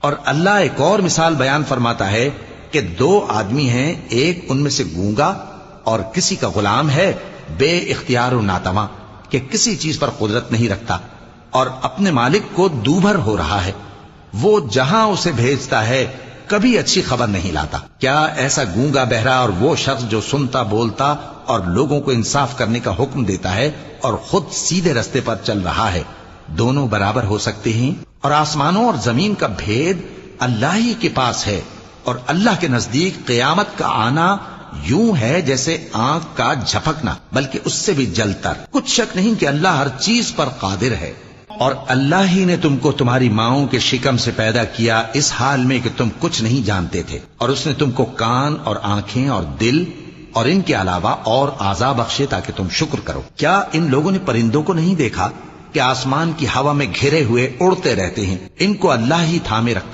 اور اللہ ایک اور مثال بیان فرماتا ہے کہ دو آدمی ہیں، ایک ان میں سے گونگا اور کسی کا غلام ہے بے اختیار و ناتواں کہ کسی چیز پر قدرت نہیں رکھتا اور اپنے مالک کو دوبھر ہو رہا ہے، وہ جہاں اسے بھیجتا ہے کبھی اچھی خبر نہیں لاتا۔ کیا ایسا گونگا بہرا اور وہ شخص جو سنتا بولتا اور لوگوں کو انصاف کرنے کا حکم دیتا ہے اور خود سیدھے رستے پر چل رہا ہے، دونوں برابر ہو سکتے ہیں؟ اور آسمانوں اور زمین کا بھید اللہ ہی کے پاس ہے، اور اللہ کے نزدیک قیامت کا آنا یوں ہے جیسے آنکھ کا جھپکنا، بلکہ اس سے بھی جلتر۔ کچھ شک نہیں کہ اللہ ہر چیز پر قادر ہے۔ اور اللہ ہی نے تم کو تمہاری ماؤں کے شکم سے پیدا کیا اس حال میں کہ تم کچھ نہیں جانتے تھے، اور اس نے تم کو کان اور آنکھیں اور دل اور ان کے علاوہ اور اعضاء بخشے تاکہ تم شکر کرو۔ کیا ان لوگوں نے پرندوں کو نہیں دیکھا کہ آسمان کی ہوا میں گھرے ہوئے اڑتے رہتے ہیں؟ ان کو اللہ ہی تھامے رکھتا